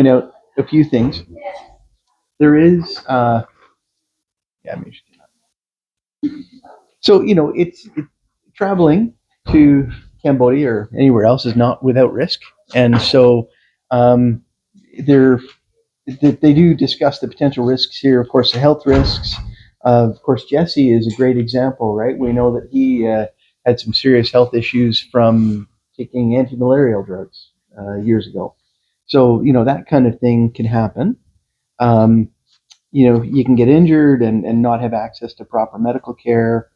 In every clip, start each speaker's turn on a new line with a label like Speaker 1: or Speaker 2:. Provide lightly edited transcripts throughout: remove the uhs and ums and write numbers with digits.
Speaker 1: point out a few things. There is, yeah, maybe. So it's traveling to Cambodia or anywhere else is not without risk, and so um, there they do discuss the potential risks here. Of course, the health risks. Of course, Jesse is a great example, right? We know that he had some serious health issues from taking anti-malarial drugs years ago. So that kind of thing can happen. Um, you can get injured and not have access to proper medical care.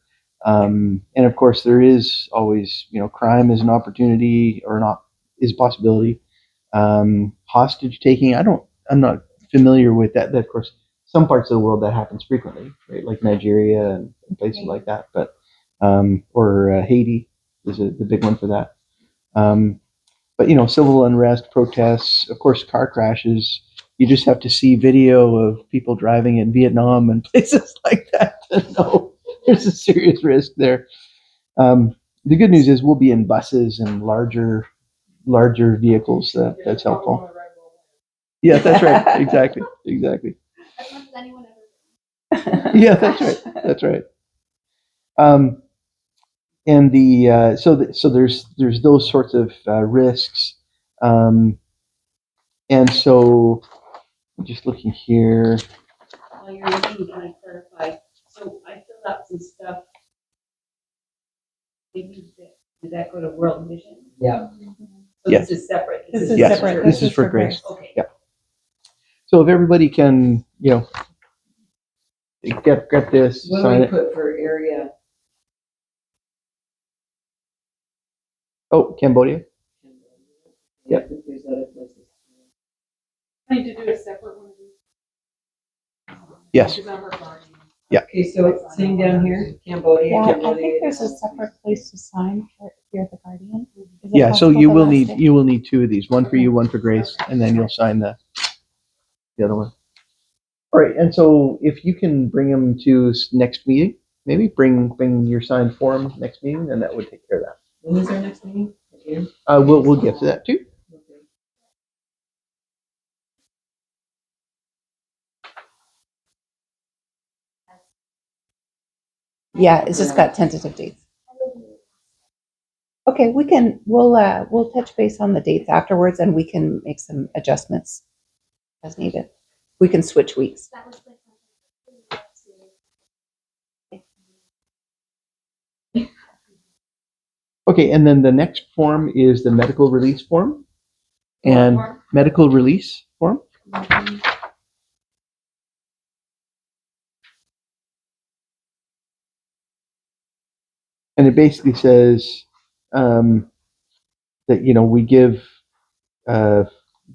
Speaker 1: And of course, there is always, crime is an opportunity or not is a possibility. Hostage taking, I'm not familiar with that. Of course, some parts of the world that happens frequently, right? Like Nigeria and places like that. But or Haiti is the big one for that. Um, but civil unrest, protests, of course, car crashes. You just have to see video of people driving in Vietnam and places like that to know there's a serious risk there. The good news is we'll be in buses and larger vehicles. That's helpful. Yeah, that's right. Exactly.
Speaker 2: As much as anyone
Speaker 1: Yeah, that's right. That's right. Um, and so there's those sorts of risks, and so just looking here.
Speaker 3: While you're looking, can I clarify? So I filled out some stuff. Did that go to World Vision?
Speaker 4: Yeah.
Speaker 3: So
Speaker 1: Yes.
Speaker 3: this is separate.
Speaker 5: This is
Speaker 1: Yes,
Speaker 5: separate.
Speaker 1: this is for Grace.
Speaker 3: Okay.
Speaker 1: Yeah. So if everybody can, get this,
Speaker 4: What do
Speaker 1: sign
Speaker 4: we
Speaker 1: it.
Speaker 4: put for area?
Speaker 1: Oh, Cambodia.
Speaker 4: Yeah, I think there's other places.
Speaker 5: I need to do a separate one of these.
Speaker 1: Yes.
Speaker 5: Because I'm her guardian.
Speaker 4: Okay, so it's sitting down here, Cambodia.
Speaker 6: Yeah, I
Speaker 4: Cambodia,
Speaker 6: think there's a separate place to sign if you're the guardian. Is it
Speaker 1: Yeah. So
Speaker 6: possible
Speaker 1: you
Speaker 6: to
Speaker 1: will
Speaker 6: list
Speaker 1: need
Speaker 6: it?
Speaker 1: two of these, one for you, one for Grace, and then you'll sign the other one. All right. And so if you can bring them to next meeting, maybe bring your signed form next meeting, then that would take care of that.
Speaker 4: When is our next meeting? Again?
Speaker 1: We'll get to that too.
Speaker 4: Okay.
Speaker 6: Yeah, it's just got tentative dates. Okay, we'll touch base on the dates afterwards and we can make some adjustments as needed. We can switch weeks.
Speaker 2: That was like
Speaker 1: Okay. And then the next form is the medical release form, and
Speaker 3: form?
Speaker 1: medical release form. And it basically says that we give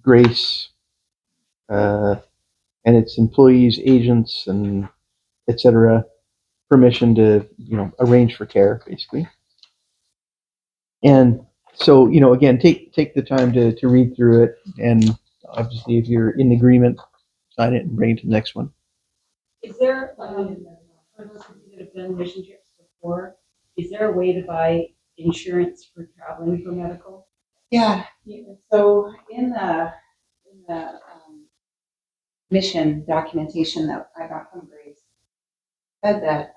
Speaker 1: Grace and its employees, agents, and etc. permission to arrange for care, basically. And so again, take the time to read through it, and obviously if you're in agreement, sign it and bring it to the next one.
Speaker 3: Is there, for those of you that have done mission trips before, is there a way to buy insurance for traveling for medical?
Speaker 6: Yeah, so in the mission documentation that I got from Grace, said that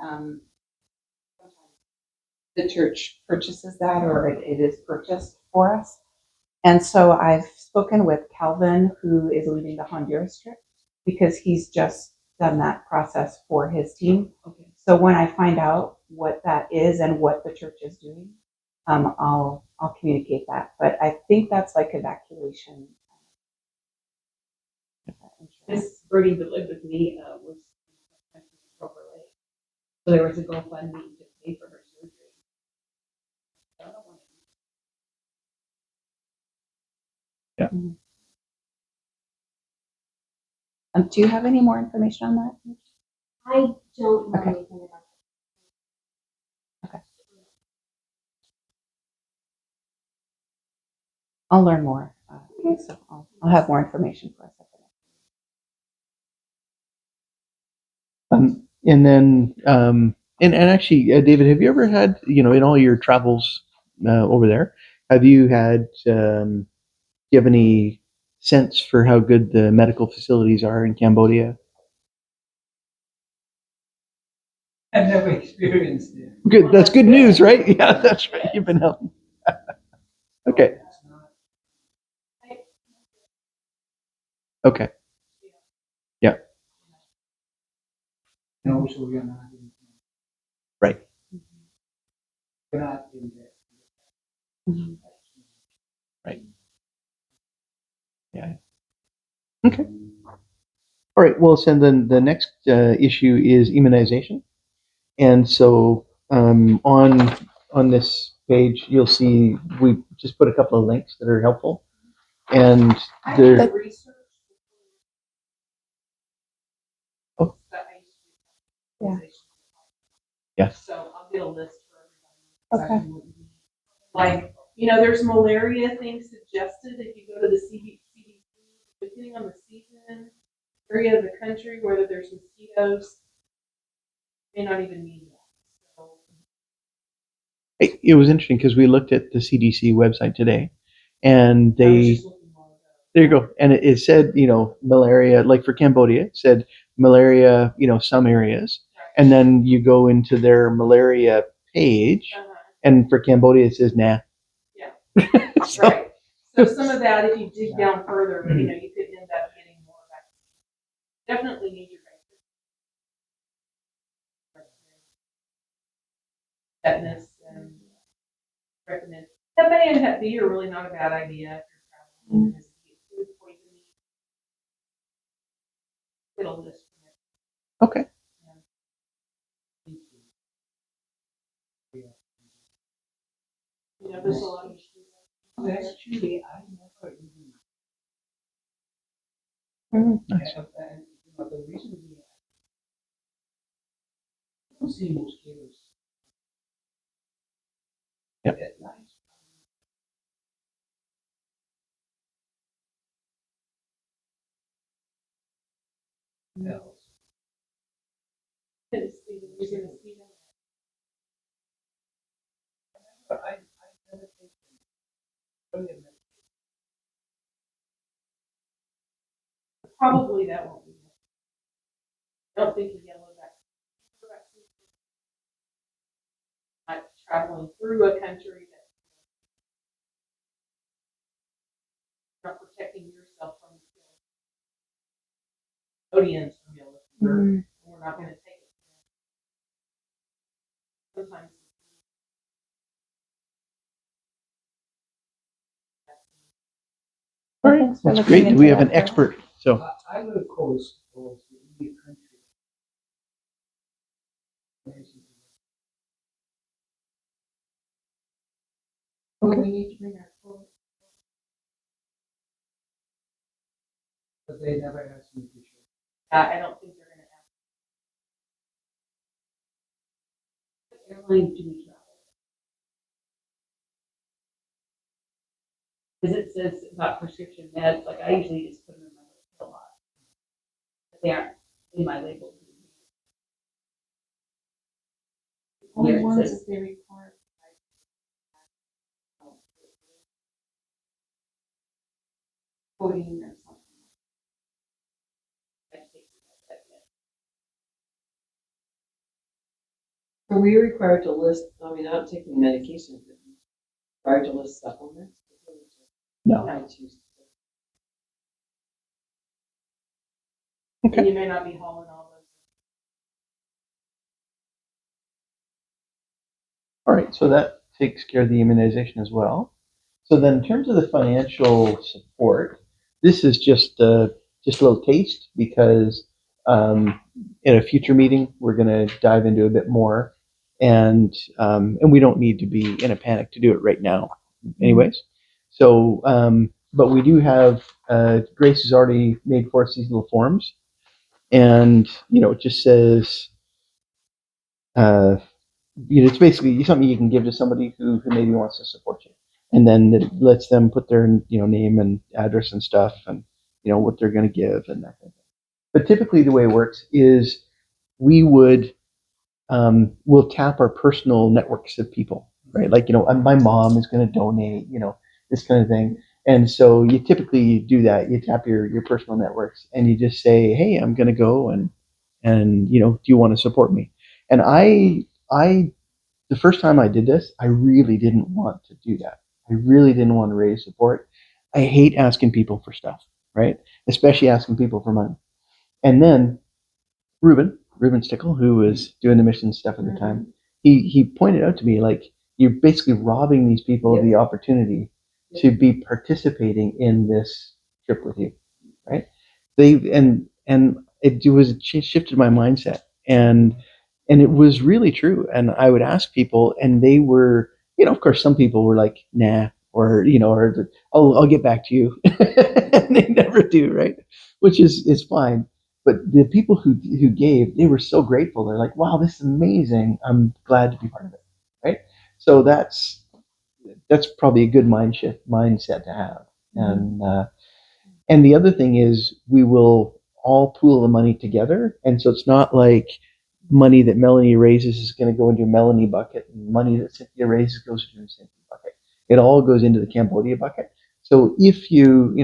Speaker 6: the church purchases that or it is purchased for us. And so I've spoken with Calvin, who is leading the Honduras trip, because he's just done that process for his team.
Speaker 3: Okay.
Speaker 6: So when I find out what that is and what the church is doing, I'll communicate that. But I think that's like evacuation.
Speaker 3: This birdie that lived with me was properly. So there was a GoFundMe to pay for her surgery. I don't want
Speaker 6: Do you have any more information on that?
Speaker 2: I don't know
Speaker 6: Okay.
Speaker 2: anything about
Speaker 6: I'll learn more. So I'll have more information for us.
Speaker 1: And then and actually, David, have you ever had in all your travels over there, have you had do you have any sense for how good the medical facilities are in Cambodia?
Speaker 7: I've never experienced it.
Speaker 1: Good. That's good news, right? Yeah, that's right. You've been helping. Okay. Okay.
Speaker 7: No, so we are not in.
Speaker 1: Right.
Speaker 7: We're not in there.
Speaker 1: Yeah. Okay. All right. Well, so then the next issue is immunization, and so on this page you'll see we just put a couple of links that are helpful, and
Speaker 5: I
Speaker 1: there.
Speaker 5: did research.
Speaker 1: Oh.
Speaker 5: That I used to do.
Speaker 6: Yeah.
Speaker 1: Yeah.
Speaker 5: So I'll get a list for everybody.
Speaker 6: Okay.
Speaker 5: Exactly what you need. Like, there's malaria things suggested if you go to the CDC, depending on the season, area of the country, whether there's mosquitoes, may not even need that. So,
Speaker 1: It was interesting because we looked at the CDC website today, and
Speaker 5: I was
Speaker 1: they
Speaker 5: just looking more at
Speaker 1: there you go, and it said malaria, like for Cambodia, it said malaria, some areas, and then you go into their malaria page,
Speaker 5: that.
Speaker 1: and for Cambodia it says nah.
Speaker 5: Yeah.
Speaker 1: So-
Speaker 5: Right. So some of that, if you dig down further, you could end up getting more vaccine. Definitely need your vaccine. Tetanus and recommend. Hep A and Hep B are really not a bad idea if you're traveling. Because you get food poisoning. Get a list from it.
Speaker 1: Okay.
Speaker 5: There's a lot of issues.
Speaker 7: Actually, I never even.
Speaker 1: Nice.
Speaker 7: The reason we don't see mosquitoes.
Speaker 1: Yep.
Speaker 7: At night. Else.
Speaker 5: It's using the mosquito.
Speaker 7: But I never taken.
Speaker 5: Probably that won't be. I don't think a yellow vaccine. Like traveling through a country that not protecting yourself from the audience from yellow fever. We're not going to take it. Sometimes.
Speaker 1: All right,
Speaker 6: Thanks for
Speaker 1: that's
Speaker 6: looking
Speaker 1: great. We
Speaker 6: into
Speaker 1: have an
Speaker 6: that, Chris.
Speaker 1: expert. So
Speaker 7: I will call the Indian country.
Speaker 5: Well, we need to bring our full.
Speaker 7: But they never asked me to show.
Speaker 5: I don't think they're going to ask. What airline do we travel? Because it says about prescription meds, like I usually just put them in my list a lot. But they aren't in my label.
Speaker 3: Only
Speaker 5: Here it
Speaker 3: ones
Speaker 5: says-
Speaker 3: that they require. Coding or something.
Speaker 4: Are we required to list, I'm not taking medication, but required to list supplements?
Speaker 1: no.
Speaker 4: I choose.
Speaker 5: And you may not be hauling all those.
Speaker 1: All right, so that takes care of the immunization as well. So then, in terms of the financial support, this is just a little taste because in a future meeting we're going to dive into a bit more, and we don't need to be in a panic to do it right now, anyways. So, but we do have Grace has already made for us these little forms, and it just says. It's basically something you can give to somebody who maybe wants to support you, and then it lets them put their name and address and stuff, and what they're going to give and that kind of thing. But typically, the way it works is we would we'll tap our personal networks of people, right? Like my mom is going to donate, this kind of thing, And so you typically do that. You tap your personal networks and you just say, "Hey, I'm going to go and do you want to support me?" And I the first time I did this, I really didn't want to do that. I really didn't want to raise support. I hate asking people for stuff, right? Especially asking people for money. And then Ruben Stickle, who was doing the mission stuff at the time, he pointed out to me like you're basically robbing these people of the opportunity to be participating in this trip with you, right? They and it shifted my mindset and it was really true. And I would ask people, and they were, of course, some people were like, "Nah," or or I'll get back to you, and they never do, right? Which is fine. But the people who gave, they were so grateful. They're like, "Wow, this is amazing. I'm glad to be part of it," right? So that's probably a good mindset to have. And the other thing is, we will all pool the money together, and so it's not like money that Melanie raises is going to go into a Melanie bucket, and money that Cynthia raises goes into a Cynthia bucket. It all goes into the Cambodia bucket. So if you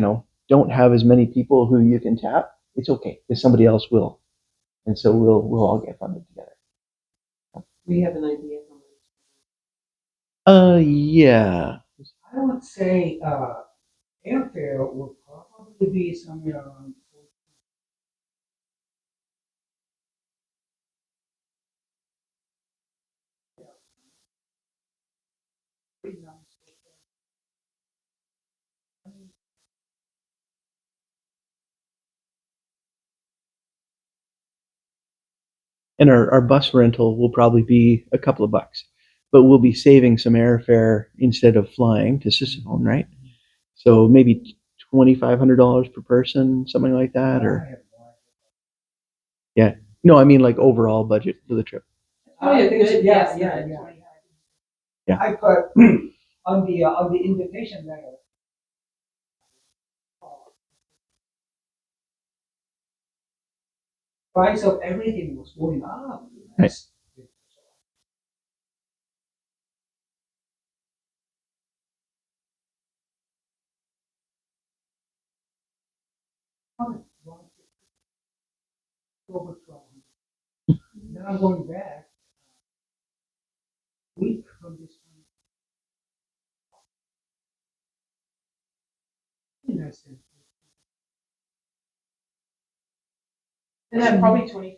Speaker 1: don't have as many people who you can tap, it's okay because somebody else will, and so we'll all get funded together.
Speaker 4: We have an idea how much.
Speaker 1: Yeah.
Speaker 7: I would say, airfare would probably be somewhere around.
Speaker 1: And our bus rental will probably be a couple of bucks, but we'll be saving some airfare instead of flying to Sisyphone, right? So maybe $2,500 per person, something like that, or yeah. No, I mean like overall budget for the trip.
Speaker 5: Probably a good
Speaker 7: Yeah,
Speaker 5: guess.
Speaker 7: yeah,
Speaker 5: at
Speaker 7: yeah.
Speaker 5: 25.
Speaker 1: Yeah.
Speaker 7: I put on the invitation letter. Price of everything was going up.
Speaker 1: Right.
Speaker 7: Over 1,200. Then I'm going back week from this time. Less than
Speaker 5: And that probably 2,500 my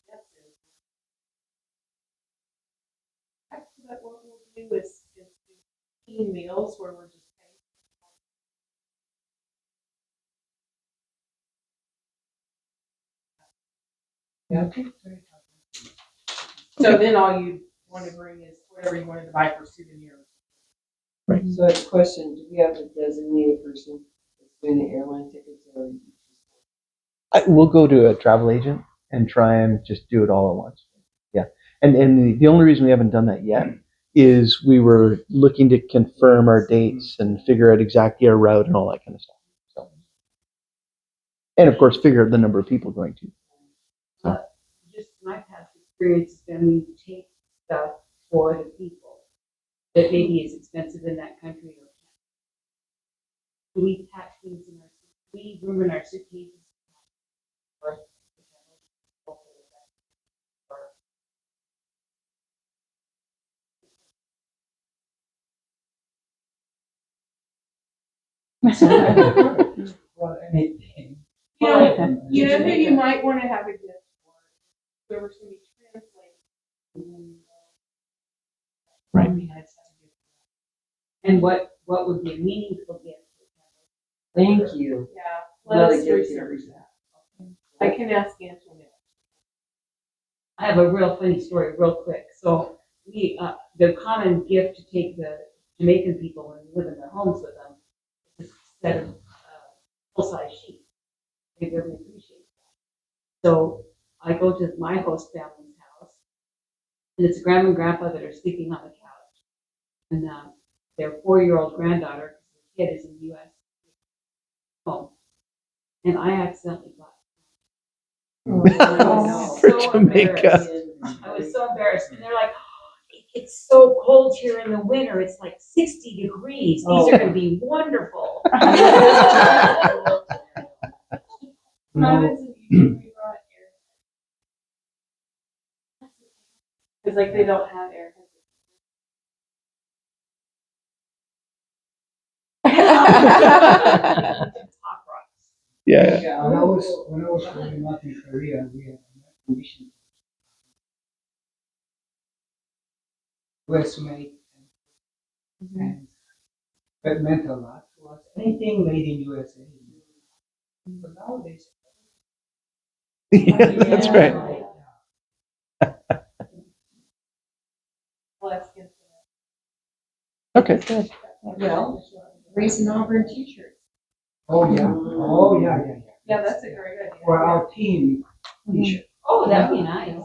Speaker 5: guess is. Actually, that what we'll do is eating meals where we're just paying.
Speaker 7: Yeah, I think 35.
Speaker 5: So then all you want to bring is whatever you wanted to buy for souvenirs.
Speaker 4: So I have a question, do we have a designated person that's doing the airline tickets or?
Speaker 1: We'll go to a travel agent and try and just do it all at once. Yeah, and the only reason we haven't done that yet is we were looking to confirm our dates and figure out exactly our route and all that kind of stuff. So, and of course, figure out the number of people going to.
Speaker 3: Just my past experience, then we take stuff for the people that maybe is expensive in that country or we pack things in our, we room in our suitcases.
Speaker 7: Well, anything.
Speaker 5: You know who you might want to have a gift for? Whoever's going to be translating.
Speaker 1: Right.
Speaker 3: And what would be a meaningful gift?
Speaker 4: Thank you.
Speaker 5: Yeah, let us
Speaker 4: Another
Speaker 5: research
Speaker 4: gift.
Speaker 5: that. I can ask Antoinette.
Speaker 3: I have a real funny story, real quick. So we, the common gift to take the Jamaican people and live in their homes with them is a set of full-size sheets. They really appreciate that. So I go to my host family's house, and it's grandma and grandpa that are sleeping on the couch, and their 4-year-old granddaughter, the kid is in the U.S. home, and I accidentally bought.
Speaker 1: For Jamaica.
Speaker 3: I was so embarrassed, and they're like, oh, "It's it's so cold here in the winter, it's like 60 degrees. These are gonna be wonderful.
Speaker 5: Robinson usually brought air. Cause like they don't have air.
Speaker 3: Top rocks.
Speaker 1: Yeah.
Speaker 7: Yeah, when I was growing up in Korea, we had air conditioning. US made and that meant a lot to us. Anything made in USA. But nowadays.
Speaker 1: Yeah, that's right.
Speaker 5: Well, that's good.
Speaker 1: Okay.
Speaker 6: Good.
Speaker 4: Well, race an Auburn t-shirt.
Speaker 7: Oh yeah. Oh yeah, yeah, yeah.
Speaker 5: Yeah, that's a great idea.
Speaker 7: For our team t-shirt.
Speaker 3: Oh, that'd be nice.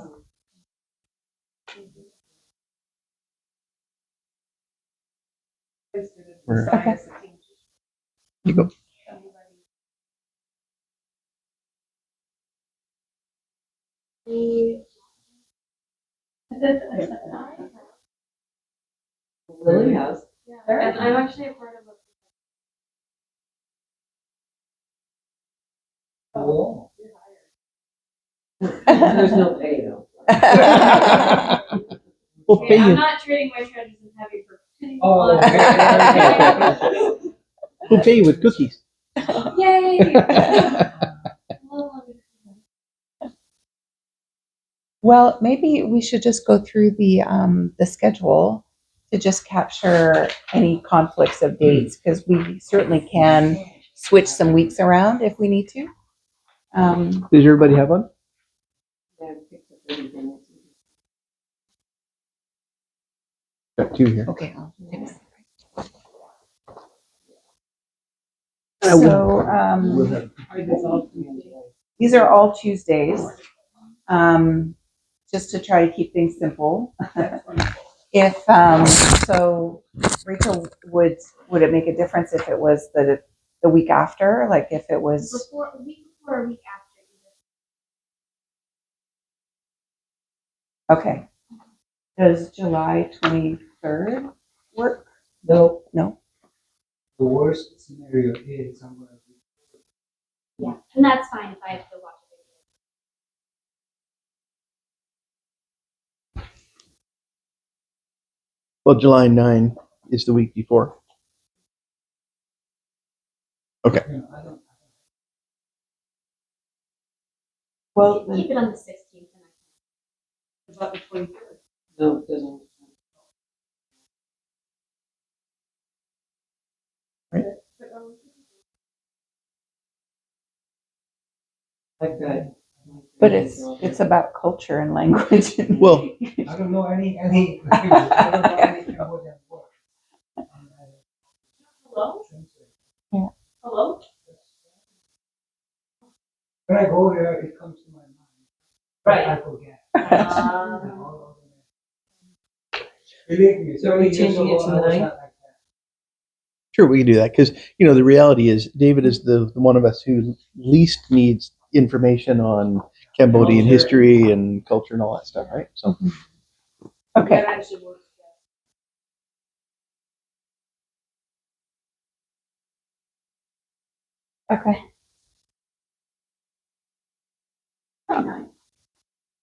Speaker 1: We're-
Speaker 5: Okay.
Speaker 1: You go.
Speaker 4: Lily has.
Speaker 5: Yeah, and I'm actually a part of a.
Speaker 7: Oh.
Speaker 4: There's no pay though.
Speaker 1: We'll pay
Speaker 2: I'm
Speaker 1: you.
Speaker 2: not trading my treasures in heavy for anyone.
Speaker 7: Oh,
Speaker 1: We'll pay you with cookies.
Speaker 2: Yay!
Speaker 6: Well, maybe we should just go through the schedule to just capture any conflicts of dates, because we certainly can switch some weeks around if we need to.
Speaker 1: Does everybody have one?
Speaker 4: Yeah, I picked up everything.
Speaker 1: Got two here.
Speaker 6: Okay. I'll take a second.
Speaker 1: I will.
Speaker 6: So,
Speaker 4: Are these all community?
Speaker 6: these are all Tuesdays, just to try to keep things simple. If, so Rachel, would it make a difference if it was the week after? Like if it was,
Speaker 2: Before, a week before, a week after.
Speaker 6: okay. Does July 23rd work?
Speaker 4: No.
Speaker 6: No?
Speaker 7: The worst scenario is I'm gonna be.
Speaker 2: Yeah, and that's fine if I have to watch a video.
Speaker 1: Well, July 9 is the week before. Okay.
Speaker 7: You know, I don't.
Speaker 6: Well,
Speaker 2: Keep it on the 16th.
Speaker 3: What about the 23rd?
Speaker 4: No, it doesn't. Like that.
Speaker 6: but it's about culture and language.
Speaker 1: Well,
Speaker 7: I don't know any, I don't know anything about that word.
Speaker 5: Hello?
Speaker 6: Yeah.
Speaker 5: Hello?
Speaker 7: When I go there, it comes to my mind.
Speaker 3: Right.
Speaker 7: I forget.
Speaker 3: Um,
Speaker 7: Believe me,
Speaker 4: So are we
Speaker 7: 30 years
Speaker 4: changing it
Speaker 7: ago,
Speaker 4: to
Speaker 7: I
Speaker 4: the
Speaker 7: was
Speaker 4: 9th?
Speaker 7: not like that.
Speaker 1: sure, we can do that because, the reality is David is the one of us who least needs information on Cambodian
Speaker 7: Culture.
Speaker 1: history and culture and all that stuff, right? So,
Speaker 6: Okay.
Speaker 5: That actually works.
Speaker 6: Okay.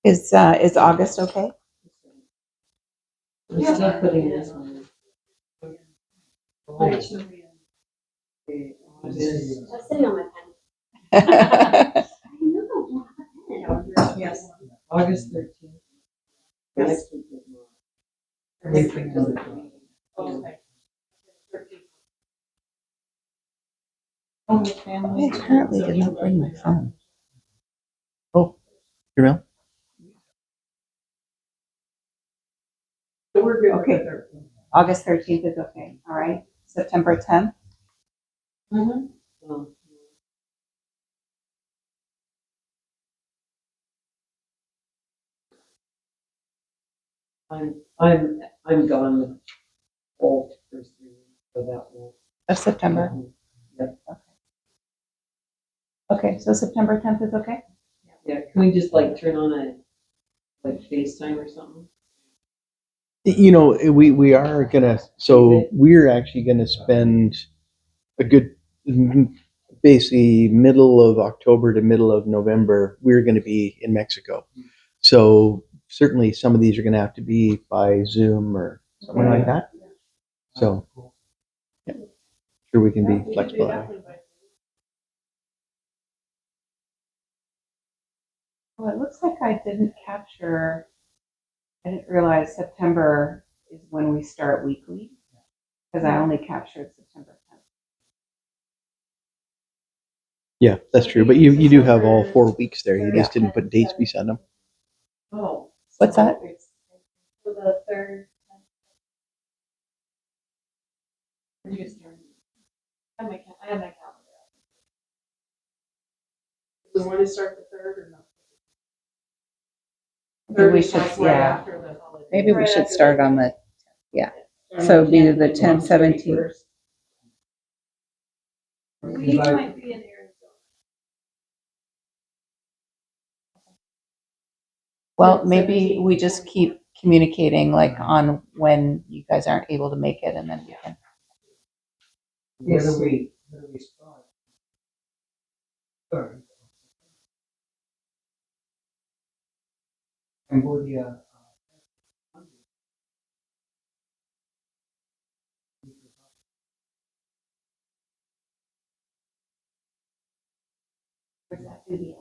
Speaker 6: Is August okay?
Speaker 4: I'm still putting this one.
Speaker 2: I was sitting on my pen.
Speaker 6: Okay.
Speaker 2: I know, I don't have a pen.
Speaker 4: Yes. August 13th. Next week is more.
Speaker 7: Everything is
Speaker 5: Okay.
Speaker 6: I apparently did not bring my phone.
Speaker 1: Jamel?
Speaker 4: So we're good.
Speaker 6: Okay. August 13th is okay. All right. September 10th.
Speaker 4: Um, I'm gone the whole first 3 weeks, so that will.
Speaker 6: Of September.
Speaker 4: Yep.
Speaker 6: Okay, so September 10th is okay?
Speaker 4: Yeah, can we just like turn on a, like FaceTime or something?
Speaker 1: You know, we are gonna. So we're actually gonna spend a good, basically middle of October to middle of November. We're going to be in Mexico, so certainly some of these are going to have to be by Zoom or something like that. So sure we can
Speaker 5: Yeah,
Speaker 1: be
Speaker 5: we could
Speaker 1: flexible.
Speaker 5: do
Speaker 1: That
Speaker 5: that
Speaker 1: way.
Speaker 5: one by-
Speaker 6: Well, it looks like I didn't capture, I didn't realize September is when we start weekly, because I only captured September 10th.
Speaker 1: Yeah, that's true. But you do have all 4 weeks there. You just didn't put dates beside them.
Speaker 5: Oh.
Speaker 6: What's that?
Speaker 2: For the third.
Speaker 5: We're just starting.
Speaker 2: I have my calendar.
Speaker 5: Do we want to start the third or not?
Speaker 6: Maybe we
Speaker 5: is
Speaker 6: should,
Speaker 5: like right
Speaker 6: yeah.
Speaker 5: after the holiday.
Speaker 6: Maybe we
Speaker 5: Right
Speaker 6: should
Speaker 5: after
Speaker 6: start
Speaker 5: the-
Speaker 6: on the,
Speaker 3: Start
Speaker 6: So
Speaker 3: on
Speaker 6: it'd be the
Speaker 3: 10th,
Speaker 6: 10th, 17th.
Speaker 3: 31st.
Speaker 2: We might be in Arizona.
Speaker 6: well, maybe we just keep communicating like on when you guys aren't able to make it, and then we can.
Speaker 7: Where do we start? Third. Cambodia.
Speaker 2: Where's that gonna be?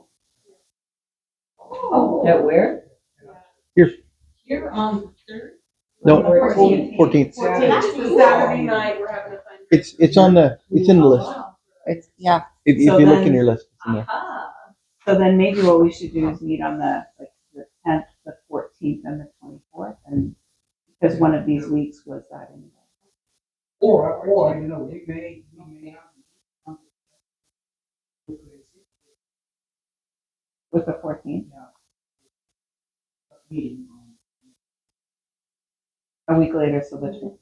Speaker 3: Oh,
Speaker 4: At where?
Speaker 3: here on third.
Speaker 1: No,
Speaker 3: 14th.
Speaker 1: 14th.
Speaker 5: That's the Saturday night, we're having a fundraiser.
Speaker 1: It's on the it's in the list.
Speaker 6: It's, yeah.
Speaker 1: If
Speaker 6: So
Speaker 1: you look in
Speaker 6: then-
Speaker 1: your list, it's in there.
Speaker 3: Aha.
Speaker 6: So then maybe what we should do is meet on the 10th, the 14th, and the 24th, and because one of these weeks was that anyway.
Speaker 7: Or, you know, we may have.
Speaker 6: With the 14th,
Speaker 7: Meeting.
Speaker 6: a week later, so the 20th.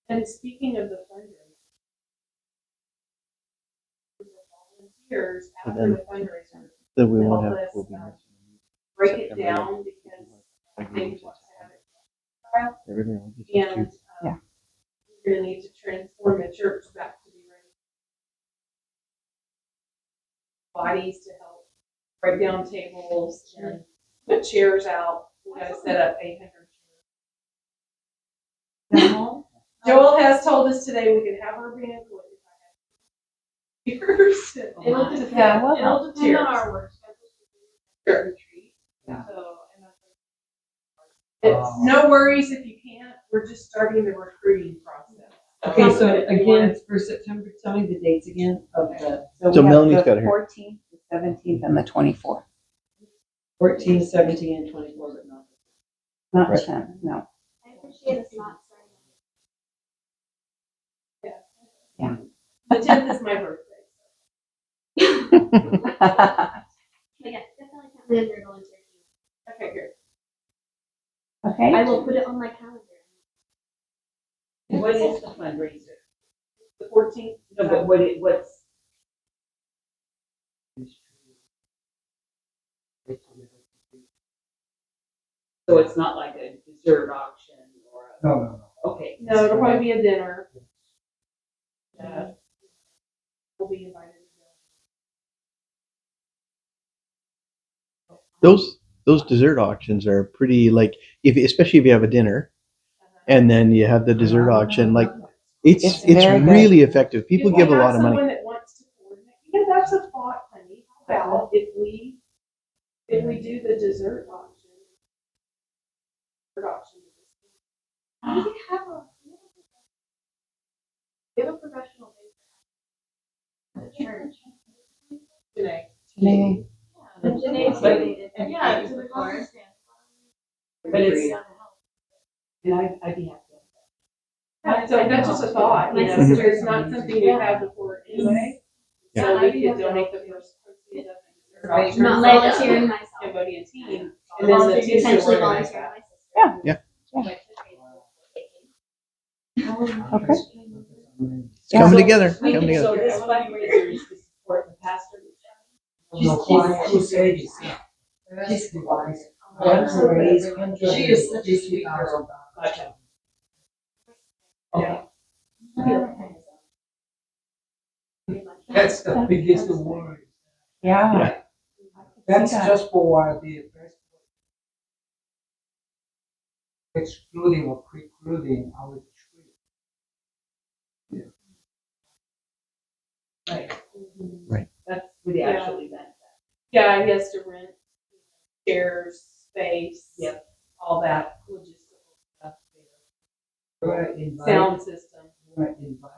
Speaker 5: And speaking of the fundraiser. Volunteers after the fundraiser,
Speaker 1: That we
Speaker 5: to
Speaker 1: won't
Speaker 5: help
Speaker 1: have.
Speaker 5: us,
Speaker 1: We'll be
Speaker 5: break it
Speaker 1: September,
Speaker 5: down because maybe wants to have it.
Speaker 1: everything will be
Speaker 5: And,
Speaker 6: Yeah.
Speaker 5: we're gonna need to transform the church back to be ready. Bodies to help break down tables and put chairs out. We gotta set up 800 chairs. Joel has told us today we could have our band play. Chairs.
Speaker 2: It'll depend,
Speaker 6: Yeah, well,
Speaker 2: it'll depend on our work schedule.
Speaker 5: Sure.
Speaker 2: Retreat.
Speaker 5: Yeah.
Speaker 2: So, and that's
Speaker 5: It's no worries if you can't, we're just starting the recruiting process.
Speaker 4: Okay, so again, for September, tell me the dates again of the
Speaker 1: So
Speaker 6: we have
Speaker 1: Melanie's
Speaker 6: the
Speaker 1: got it here.
Speaker 6: 14th, the 17th, and the 24th.
Speaker 4: 14, 17, and 24, but not.
Speaker 6: Not the 10th, no.
Speaker 2: I appreciate it's not starting.
Speaker 5: The 10th is my birthday.
Speaker 2: But yeah, definitely can't plan your volunteer.
Speaker 5: Okay, good.
Speaker 6: Okay.
Speaker 2: I will put it on my calendar.
Speaker 3: What is the fundraiser?
Speaker 5: The 14th.
Speaker 3: No, but what's, so it's not like a dessert auction or a,
Speaker 7: No.
Speaker 3: okay.
Speaker 5: No, it'll probably be a dinner. We'll be invited.
Speaker 1: Those dessert auctions are pretty, like, if especially if you have a dinner and then you have the dessert auction, like
Speaker 6: It's
Speaker 1: it's
Speaker 6: very good.
Speaker 1: really effective. People
Speaker 5: If we
Speaker 1: give a
Speaker 5: have
Speaker 1: lot of money.
Speaker 5: Someone that wants to coordinate, that's a thought, honey. How about if we do the dessert auction? Dessert auction.
Speaker 2: We have a professional baker at the church.
Speaker 5: Today.
Speaker 6: Janae.
Speaker 2: And Janae's donated.
Speaker 5: Yeah,
Speaker 2: to the car stand.
Speaker 3: But it's, and I'd be happy.
Speaker 5: So that's just a thought, you know,
Speaker 2: My
Speaker 5: it's not something we've had before anyway. So we could donate the first proceeds of the dessert
Speaker 2: I'm
Speaker 5: auction.
Speaker 2: not
Speaker 5: for the
Speaker 2: volunteering myself.
Speaker 5: Cambodian team, and then the
Speaker 2: Volunteer-
Speaker 5: teacher
Speaker 2: potentially
Speaker 5: organize
Speaker 2: volunteering
Speaker 5: that.
Speaker 2: my sister.
Speaker 6: Yeah. Okay.
Speaker 1: It's coming
Speaker 3: So
Speaker 1: together.
Speaker 3: we
Speaker 1: Coming
Speaker 3: can- So
Speaker 1: together.
Speaker 3: this fundraiser is to support the pastor.
Speaker 7: No, crusades.
Speaker 4: She is such a sweet girl.
Speaker 3: Gotcha. Okay.
Speaker 7: That's the biggest worry.
Speaker 6: Yeah.
Speaker 7: That's
Speaker 6: that.
Speaker 7: just for the best. Excluding or precluding our tree.
Speaker 3: That's for the
Speaker 5: Yeah.
Speaker 3: actual event.
Speaker 5: Yeah, he has to rent chairs, space.
Speaker 3: Yep.
Speaker 5: All that logistical stuff.
Speaker 7: We're gonna invite,
Speaker 5: Sound system.
Speaker 7: we're gonna invite.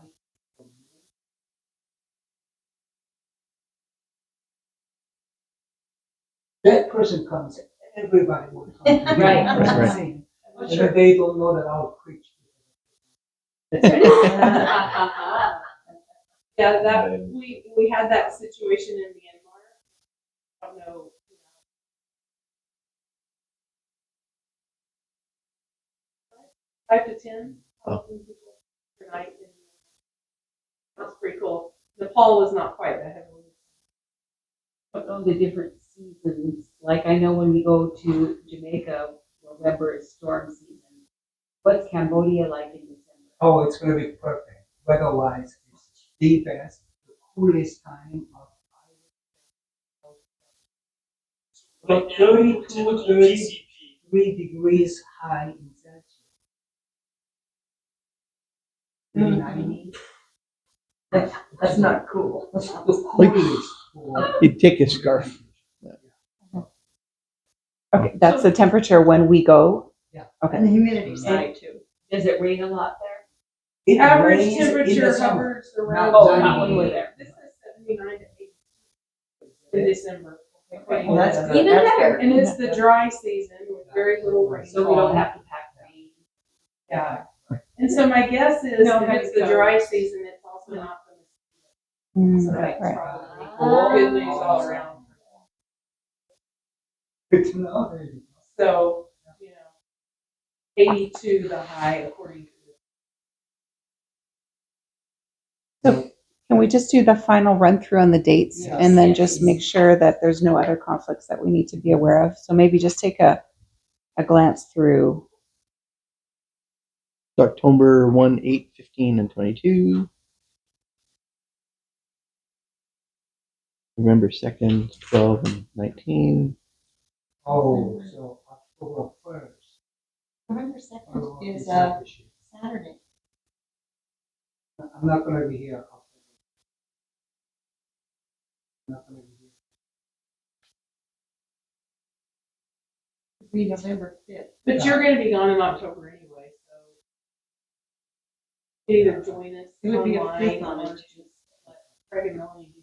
Speaker 7: That person comes, everybody will come.
Speaker 3: Right.
Speaker 1: Right.
Speaker 7: And then they don't know that I'll preach.
Speaker 5: Yeah, that, we had that situation in Myanmar. I don't know. 5 to 10,000 people per night. That's pretty cool. Nepal was not quite that heavily.
Speaker 3: I don't know the different seasons. Like I know when we go to Jamaica, November is storm season. What's Cambodia like in December?
Speaker 7: Oh, it's gonna be perfect. Weather-wise, it's the best, the coolest time of about 32, 33 degrees high in Celsius. Maybe 90.
Speaker 4: That's not cool.
Speaker 7: That's the coolest for.
Speaker 1: You take a scarf.
Speaker 6: Okay, that's the temperature when we go?
Speaker 7: Yeah.
Speaker 6: Okay.
Speaker 4: And the humidity's high too.
Speaker 3: Does it rain a lot there?
Speaker 7: It
Speaker 5: Average
Speaker 7: rains in the
Speaker 5: temperature
Speaker 7: summer.
Speaker 5: hovers around.
Speaker 7: Not
Speaker 3: not when we're there.
Speaker 5: This is 79 to 80 in December.
Speaker 4: Well, that's good.
Speaker 3: Even
Speaker 4: That's
Speaker 3: better.
Speaker 4: good.
Speaker 5: And it's the dry season with very little rain.
Speaker 3: So we don't have to pack rain.
Speaker 5: Yeah. And so my guess is
Speaker 3: No
Speaker 5: if it's
Speaker 3: heavy
Speaker 5: the dry
Speaker 3: coats.
Speaker 5: season, it's also not the
Speaker 6: Mm,
Speaker 5: So that's
Speaker 6: right.
Speaker 5: probably
Speaker 3: Ah.
Speaker 5: good news all around.
Speaker 7: Good to know.
Speaker 5: So, 82 the high according to
Speaker 6: Can we just do the final run through on the dates
Speaker 7: Yes.
Speaker 6: and then just make sure that there's no other conflicts that we need to be aware of? So maybe just take a glance through.
Speaker 1: October 1, 8, 15, and 22. November 2nd, 12, and 19.
Speaker 7: Oh, so October 1st.
Speaker 2: November second
Speaker 7: Oh,
Speaker 2: is
Speaker 7: it's not this year.
Speaker 2: Saturday.
Speaker 7: I'm not gonna be here. I'm not gonna be here.
Speaker 2: It'd be November 5th.
Speaker 5: But you're going to be gone in October anyway, so you can either join us
Speaker 2: It would be a
Speaker 5: online
Speaker 2: fifth
Speaker 5: or
Speaker 2: on it.
Speaker 5: just let Craig and Melanie do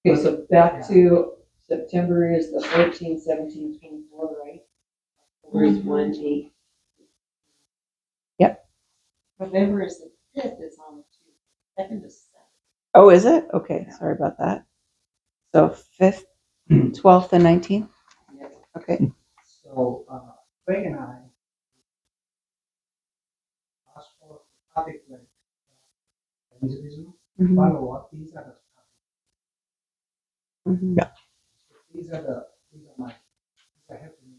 Speaker 4: Okay, so back to September is the 14, 17, 24, right? October is 1, 8.
Speaker 2: November is the 5th, it's on the 2nd to 7th.
Speaker 6: Oh, is it? Okay, sorry about that. So 5th, 12th, and 19th?
Speaker 4: Yep.
Speaker 6: Okay.
Speaker 7: So, Craig and I asked for topic like evangelism,
Speaker 6: Mhm,
Speaker 7: follow up. These are the topics.
Speaker 6: mhm.
Speaker 7: These are happening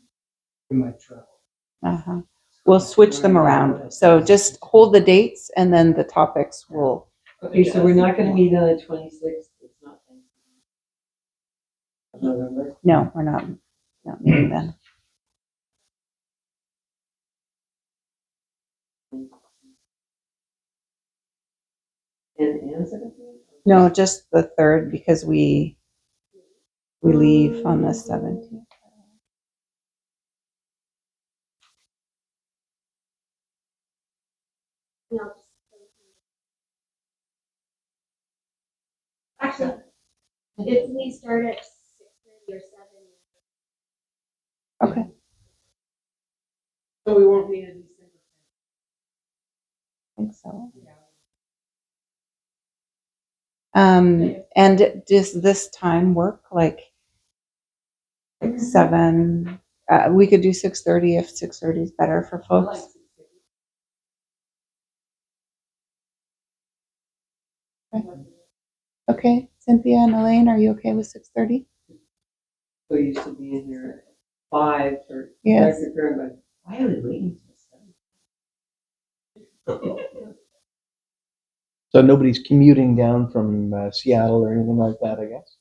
Speaker 7: in my travel.
Speaker 6: Uh-huh. We'll switch them around. So just hold the dates and then the topics will,
Speaker 4: Okay, so we're not gonna meet on the 26th, it's not Thanksgiving. Of November.
Speaker 6: no, we're not meeting then.
Speaker 4: And 17th?
Speaker 6: No, just the 3rd because we leave on the 17th.
Speaker 2: Actually, if we start at 6:30 or 7.
Speaker 6: Okay.
Speaker 5: So we won't need a December.
Speaker 6: I think so. And does this time work? Like 7? We could do 6:30 if 6:30 is better for
Speaker 3: I like
Speaker 6: folks.
Speaker 3: 6:30.
Speaker 6: Okay, Cynthia and Elaine, are you okay with 6:30?
Speaker 4: So used to be in here at 5 for
Speaker 6: Yes.
Speaker 4: Director Kern, but why are we waiting till 7?
Speaker 1: So nobody's commuting down from Seattle or anything like that, I guess.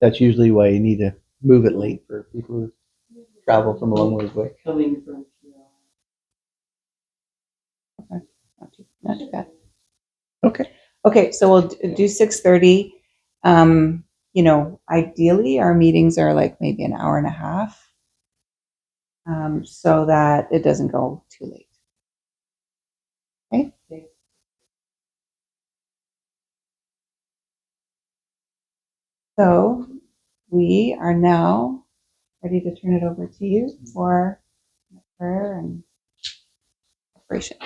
Speaker 1: That's usually why you need to move it late for people who travel from a long ways away.
Speaker 4: Coming from,
Speaker 6: Not too bad.
Speaker 1: Okay.
Speaker 6: Okay, so we'll do 6:30. Ideally, our meetings are like maybe an hour and a half, so that it doesn't go too late. Okay. So we are now ready to turn it over to you for prayer and operation.